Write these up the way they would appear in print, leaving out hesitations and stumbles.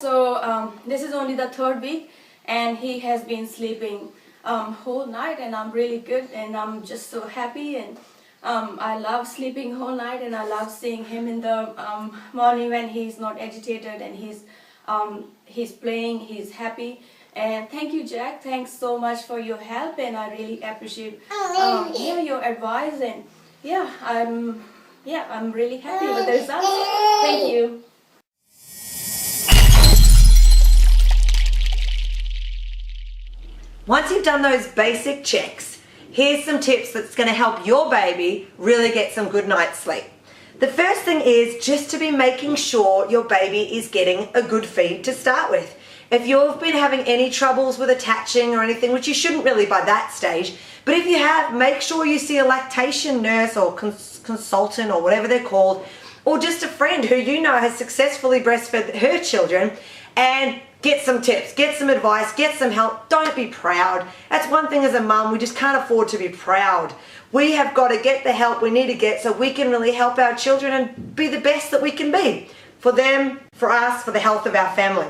So this is only the third week and he has been sleeping whole night, and I'm really good and I'm just so happy, and I love sleeping whole night, and I love seeing him in the morning when he's not agitated and he's playing, he's happy. And thank you, Jack. Thanks so much for your help, and I really appreciate your advice, and I'm really happy with the results. Thank you. Once you've done those basic checks, here's some tips that's going to help your baby really get some good night's sleep. The first thing is just to be making sure your baby is getting a good feed to start with. If you've been having any troubles with attaching or anything, which you shouldn't really by that stage, but if you have, make sure you see a lactation nurse or consultant or whatever they're called, or just a friend who you know has successfully breastfed her children, and get some tips, get some advice, get some help. Don't be proud. That's one thing as a mum, we just can't afford to be proud. We have got to get the help we need to get so we can really help our children and be the best that we can be. For them, for us, for the health of our family.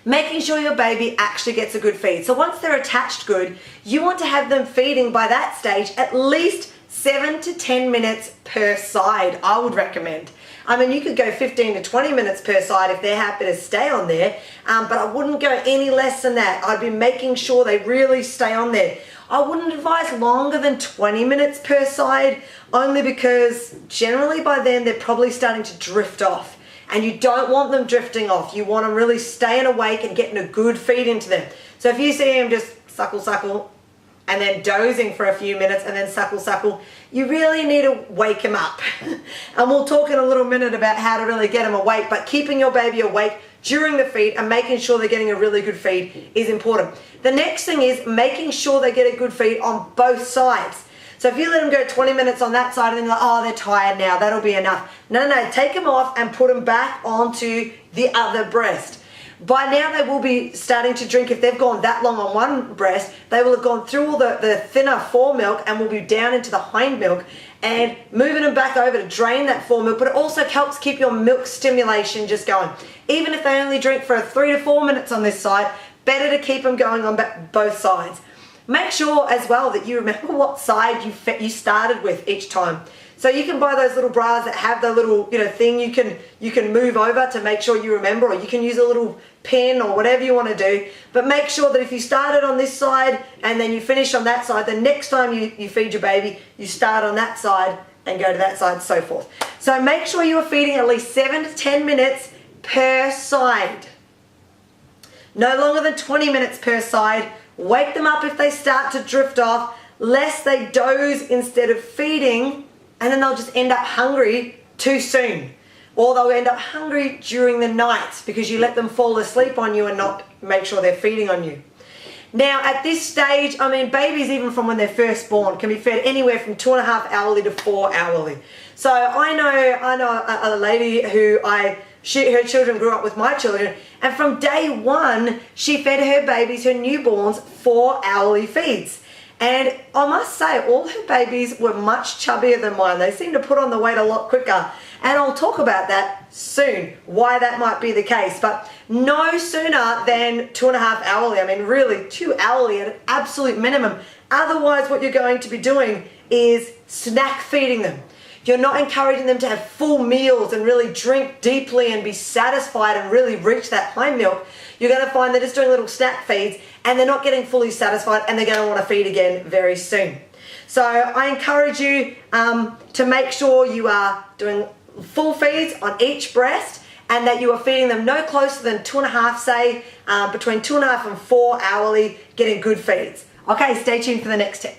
Making sure your baby actually gets a good feed. So once they're attached good, you want to have them feeding by that stage at least 7 to 10 minutes per side, I would recommend. I mean, you could go 15 to 20 minutes per side if they're happy to stay on there, but I wouldn't go any less than that. I'd be making sure they really stay on there. I wouldn't advise longer than 20 minutes per side, only because generally by then they're probably starting to drift off. And you don't want them drifting off. You want them really staying awake and getting a good feed into them. So if you see them just suckle, and then dozing for a few minutes and then suckle, you really need to wake him up. And we'll talk in a little minute about how to really get him awake, but keeping your baby awake during the feed and making sure they're getting a really good feed is important. The next thing is making sure they get a good feed on both sides. So if you let them go 20 minutes on that side and then you're like, oh, they're tired now, that'll be enough. No, take them off and put them back onto the other breast. By now they will be starting to drink. If they've gone that long on one breast, they will have gone through all the thinner foremilk and will be down into the hind milk, and moving them back over to drain that foremilk, but it also helps keep your milk stimulation just going. Even if they only drink for 3 to 4 minutes on this side, better to keep them going on both sides. Make sure as well that you remember what side you started with each time. So you can buy those little bras that have the little thing you can move over to make sure you remember, or you can use a little pin or whatever you want to do. But make sure that if you started on this side and then you finish on that side, the next time you feed your baby, you start on that side and go to that side and so forth. So make sure you are feeding at least 7 to 10 minutes per side. No longer than 20 minutes per side. Wake them up if they start to drift off, lest they doze instead of feeding, and then they'll just end up hungry too soon. Or they'll end up hungry during the night because you let them fall asleep on you and not make sure they're feeding on you. Now at this stage, I mean, babies even from when they're first born can be fed anywhere from 2.5 hourly to 4 hourly. So I know a lady who her children grew up with my children, and from day one she fed her babies, her newborns, 4 hourly feeds. And I must say, all her babies were much chubbier than mine. They seem to put on the weight a lot quicker. And I'll talk about that soon, why that might be the case. But no sooner than 2.5 hourly. I mean, really, 2 hourly at an absolute minimum. Otherwise, what you're going to be doing is snack feeding them. You're not encouraging them to have full meals and really drink deeply and be satisfied and really reach that hind milk. You're going to find they're just doing little snack feeds and they're not getting fully satisfied, and they're going to want to feed again very soon. So I encourage you to make sure you are doing full feeds on each breast, and that you are feeding them no closer than 2.5, say between 2.5 and 4 hourly, getting good feeds. Okay, stay tuned for the next tip.